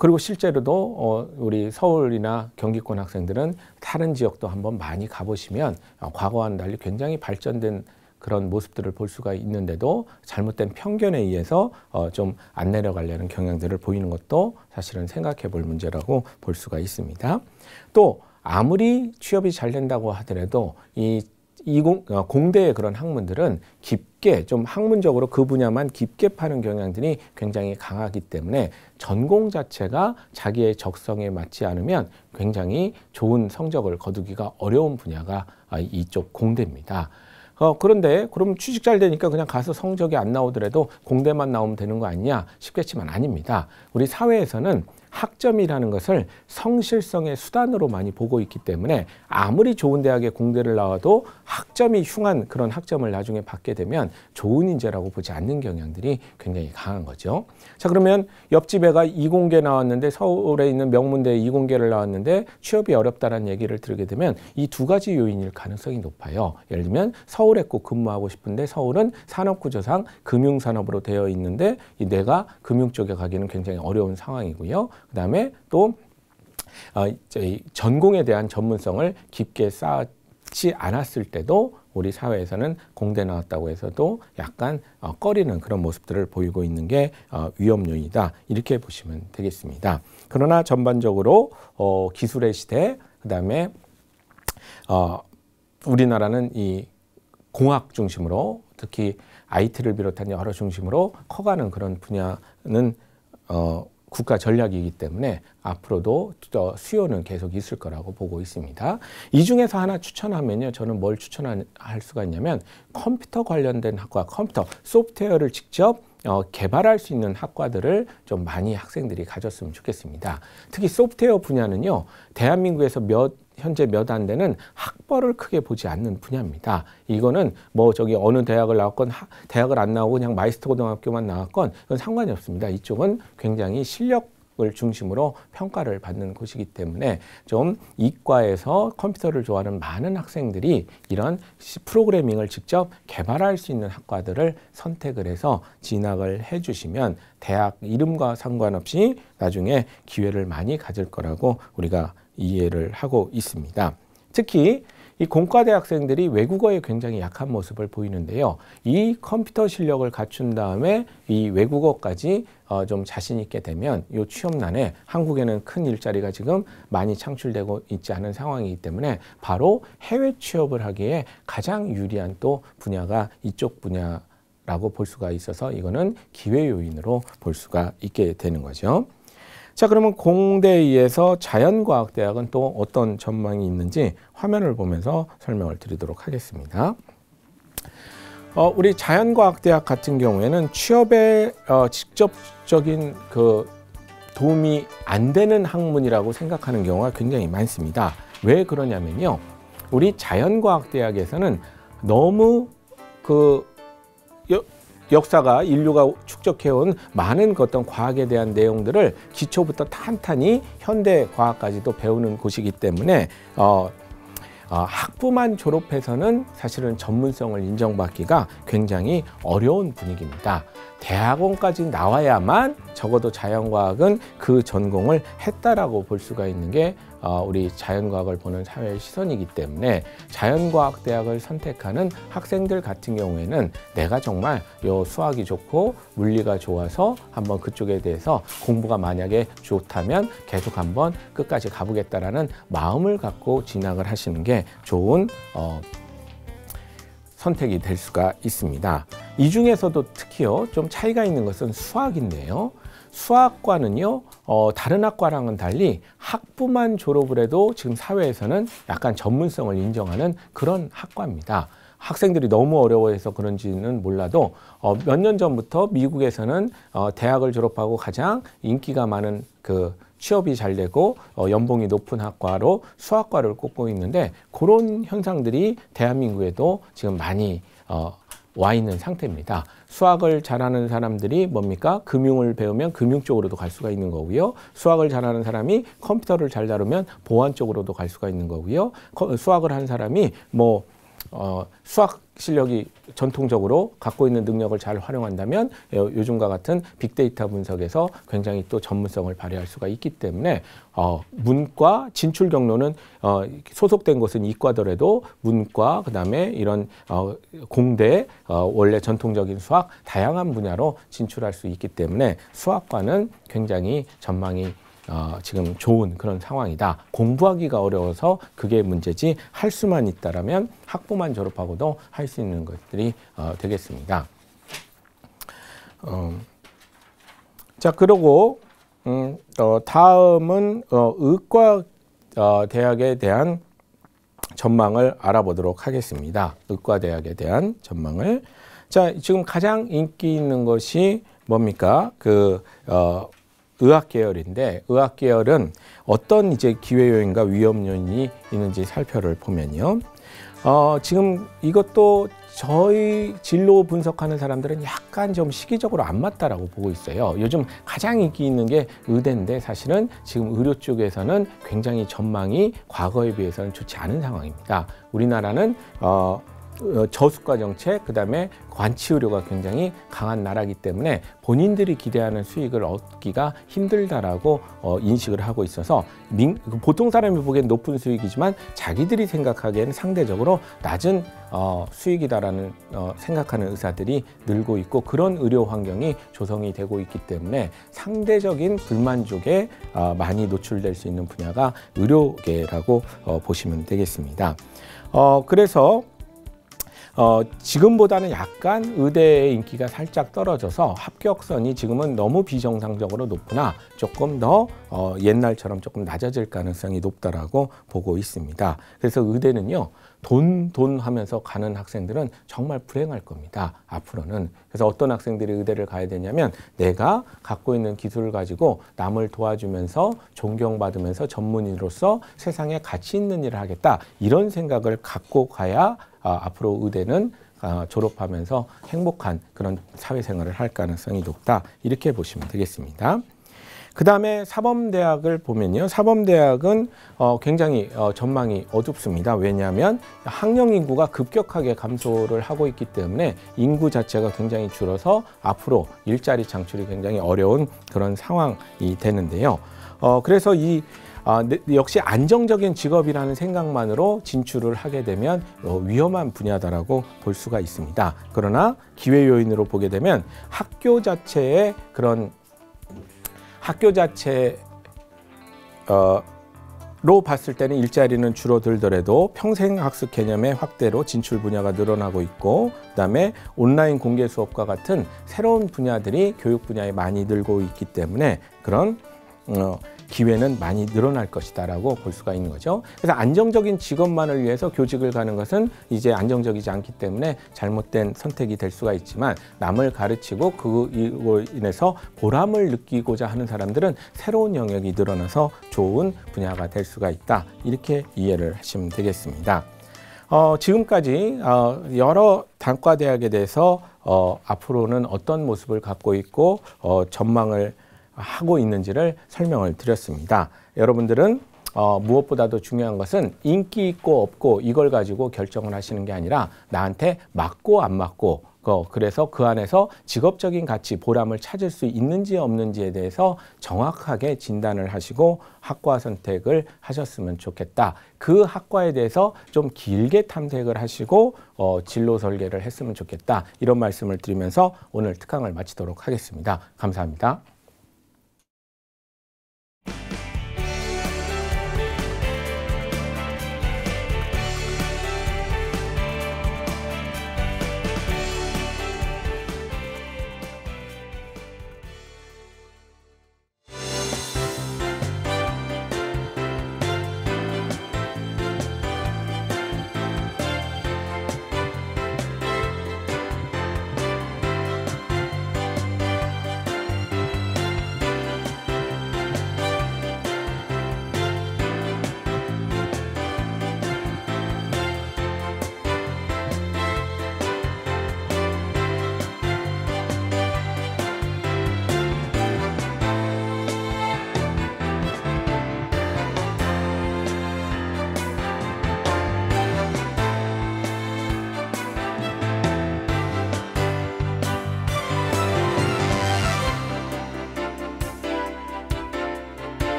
그리고 실제로도 우리 서울이나 경기권 학생들은 다른 지역도 한번 많이 가보시면 과거와는 달리 굉장히 발전된 그런 모습들을 볼 수가 있는데도 잘못된 편견에 의해서 좀 안 내려가려는 경향들을 보이는 것도 사실은 생각해 볼 문제라고 볼 수가 있습니다. 또 아무리 취업이 잘 된다고 하더라도 공대의 그런 학문들은 깊게 좀 학문적으로 그 분야만 깊게 파는 경향들이 굉장히 강하기 때문에 전공 자체가 자기의 적성에 맞지 않으면 굉장히 좋은 성적을 거두기가 어려운 분야가 이쪽 공대입니다. 그런데 그럼 취직 잘 되니까 그냥 가서 성적이 안 나오더라도 공대만 나오면 되는 거 아니냐 싶겠지만 아닙니다. 우리 사회에서는 학점이라는 것을 성실성의 수단으로 많이 보고 있기 때문에 아무리 좋은 대학에 공대를 나와도 학점이 흉한 그런 학점을 나중에 받게 되면 좋은 인재라고 보지 않는 경향들이 굉장히 강한 거죠. 자, 그러면 옆집 애가 이공계 나왔는데 서울에 있는 명문대에 이공계를 나왔는데 취업이 어렵다는 얘기를 들게 되면 이 두 가지 요인일 가능성이 높아요. 예를 들면 서울에 꼭 근무하고 싶은데 서울은 산업구조상 금융산업으로 되어 있는데 내가 금융 쪽에 가기는 굉장히 어려운 상황이고요. 그다음에 또 전공에 대한 전문성을 깊게 쌓지 않았을 때도 우리 사회에서는 공대 나왔다고 해서도 약간 꺼리는 그런 모습들을 보이고 있는 게 위험 요인이다. 이렇게 보시면 되겠습니다. 그러나 전반적으로 기술의 시대, 그다음에 우리나라는 이 공학 중심으로 특히 IT를 비롯한 여러 중심으로 커가는 그런 분야는 국가 전략이기 때문에 앞으로도 수요는 계속 있을 거라고 보고 있습니다. 이 중에서 하나 추천하면요. 저는 뭘 추천할 수가 있냐면 컴퓨터 관련된 학과, 컴퓨터, 소프트웨어를 직접 개발할 수 있는 학과들을 좀 많이 학생들이 가졌으면 좋겠습니다. 특히 소프트웨어 분야는요. 대한민국에서 현재 몇 안 되는 학벌을 크게 보지 않는 분야입니다. 이거는 뭐 어느 대학을 나왔건 대학을 안 나오고 그냥 마이스터 고등학교만 나왔건 그건 상관이 없습니다. 이쪽은 굉장히 실력을 중심으로 평가를 받는 곳이기 때문에 좀 이과에서 컴퓨터를 좋아하는 많은 학생들이 이런 프로그래밍을 직접 개발할 수 있는 학과들을 선택을 해서 진학을 해주시면 대학 이름과 상관없이 나중에 기회를 많이 가질 거라고 우리가 이해를 하고 있습니다. 특히 이 공과대 학생들이 외국어에 굉장히 약한 모습을 보이는데요. 이 컴퓨터 실력을 갖춘 다음에 이 외국어까지 좀 자신 있게 되면 이 취업난에 한국에는 큰 일자리가 지금 많이 창출되고 있지 않은 상황이기 때문에 바로 해외 취업을 하기에 가장 유리한 또 분야가 이쪽 분야라고 볼 수가 있어서 이거는 기회 요인으로 볼 수가 있게 되는 거죠. 자, 그러면 공대에 의해서 자연과학대학은 또 어떤 전망이 있는지 화면을 보면서 설명을 드리도록 하겠습니다. 우리 자연과학대학 같은 경우에는 취업에 직접적인 그 도움이 안 되는 학문이라고 생각하는 경우가 굉장히 많습니다. 왜 그러냐면요. 우리 자연과학대학에서는 너무 그 역사가 인류가 축적해온 많은 어떤 과학에 대한 내용들을 기초부터 탄탄히 현대 과학까지도 배우는 곳이기 때문에 학부만 졸업해서는 사실은 전문성을 인정받기가 굉장히 어려운 분위기입니다. 대학원까지 나와야만 적어도 자연과학은 그 전공을 했다라고 볼 수가 있는 게 우리 자연과학을 보는 사회의 시선이기 때문에 자연과학대학을 선택하는 학생들 같은 경우에는 내가 정말 수학이 좋고 물리가 좋아서 한번 그쪽에 대해서 공부가 만약에 좋다면 계속 한번 끝까지 가보겠다라는 마음을 갖고 진학을 하시는 게 좋은 선택이 될 수가 있습니다. 이 중에서도 특히요 좀 차이가 있는 것은 수학인데요. 수학과는요 다른 학과랑은 달리 학부만 졸업을 해도 지금 사회에서는 약간 전문성을 인정하는 그런 학과입니다. 학생들이 너무 어려워해서 그런지는 몰라도 몇 년 전부터 미국에서는 대학을 졸업하고 가장 인기가 많은 그 취업이 잘 되고 연봉이 높은 학과로 수학과를 꼽고 있는데 그런 현상들이 대한민국에도 지금 많이 와 있는 상태입니다. 수학을 잘하는 사람들이 뭡니까? 금융을 배우면 금융 쪽으로도 갈 수가 있는 거고요. 수학을 잘하는 사람이 컴퓨터를 잘 다루면 보안 쪽으로도 갈 수가 있는 거고요. 수학을 한 사람이 수학 실력이 전통적으로 갖고 있는 능력을 잘 활용한다면 요즘과 같은 빅데이터 분석에서 굉장히 또 전문성을 발휘할 수가 있기 때문에 문과 진출 경로는 소속된 곳은 이과더라도 문과 그다음에 이런 공대 원래 전통적인 수학 다양한 분야로 진출할 수 있기 때문에 수학과는 굉장히 전망이 지금 좋은 그런 상황이다. 공부하기가 어려워서 그게 문제지 할 수만 있다라면 학부만 졸업하고도 할 수 있는 것들이 되겠습니다. 자, 그리고 다음은 의과 대학에 대한 전망을 알아보도록 하겠습니다. 의과 대학에 대한 전망을. 자, 지금 가장 인기 있는 것이 뭡니까? 의학 계열인데 의학 계열은 어떤 이제 기회 요인과 위험 요인이 있는지 살펴를 보면요. 지금 이것도 저희 진로 분석하는 사람들은 약간 좀 시기적으로 안 맞다라고 보고 있어요. 요즘 가장 인기 있는 게 의대인데 사실은 지금 의료 쪽에서는 굉장히 전망이 과거에 비해서는 좋지 않은 상황입니다. 우리나라는 저수가 정책, 그다음에 관치의료가 굉장히 강한 나라이기 때문에 본인들이 기대하는 수익을 얻기가 힘들다라고 인식을 하고 있어서 보통 사람이 보기엔 높은 수익이지만 자기들이 생각하기에는 상대적으로 낮은 수익이다라는 생각하는 의사들이 늘고 있고 그런 의료 환경이 조성이 되고 있기 때문에 상대적인 불만족에 많이 노출될 수 있는 분야가 의료계라고 보시면 되겠습니다. 그래서 지금보다는 약간 의대의 인기가 살짝 떨어져서 합격선이 지금은 너무 비정상적으로 높으나 조금 더 옛날처럼 조금 낮아질 가능성이 높다라고 보고 있습니다. 그래서 의대는요, 돈 하면서 가는 학생들은 정말 불행할 겁니다. 앞으로는. 그래서 어떤 학생들이 의대를 가야 되냐면 내가 갖고 있는 기술을 가지고 남을 도와주면서 존경받으면서 전문의로서 세상에 가치 있는 일을 하겠다. 이런 생각을 갖고 가야 앞으로 의대는 졸업하면서 행복한 그런 사회생활을 할 가능성이 높다. 이렇게 보시면 되겠습니다. 그 다음에 사범대학을 보면요. 사범대학은 굉장히 전망이 어둡습니다. 왜냐하면 학령 인구가 급격하게 감소를 하고 있기 때문에 인구 자체가 굉장히 줄어서 앞으로 일자리 창출이 굉장히 어려운 그런 상황이 되는데요. 그래서 역시 안정적인 직업이라는 생각만으로 진출을 하게 되면 위험한 분야다라고 볼 수가 있습니다. 그러나 기회 요인으로 보게 되면 학교 자체로 봤을 때는 일자리는 줄어들더라도 평생학습 개념의 확대로 진출 분야가 늘어나고 있고 그다음에 온라인 공개 수업과 같은 새로운 분야들이 교육 분야에 많이 늘고 있기 때문에 그런 기회는 많이 늘어날 것이다라고 볼 수가 있는 거죠. 그래서 안정적인 직업만을 위해서 교직을 가는 것은 이제 안정적이지 않기 때문에 잘못된 선택이 될 수가 있지만 남을 가르치고 그로 인해서 보람을 느끼고자 하는 사람들은 새로운 영역이 늘어나서 좋은 분야가 될 수가 있다. 이렇게 이해를 하시면 되겠습니다. 지금까지 여러 단과대학에 대해서 앞으로는 어떤 모습을 갖고 있고 전망을 하고 있는지를 설명을 드렸습니다. 여러분들은 무엇보다도 중요한 것은 인기 있고 없고 이걸 가지고 결정을 하시는 게 아니라 나한테 맞고 안 맞고 그래서 그 안에서 직업적인 가치, 보람을 찾을 수 있는지 없는지에 대해서 정확하게 진단을 하시고 학과 선택을 하셨으면 좋겠다. 그 학과에 대해서 좀 길게 탐색을 하시고 진로 설계를 했으면 좋겠다. 이런 말씀을 드리면서 오늘 특강을 마치도록 하겠습니다. 감사합니다.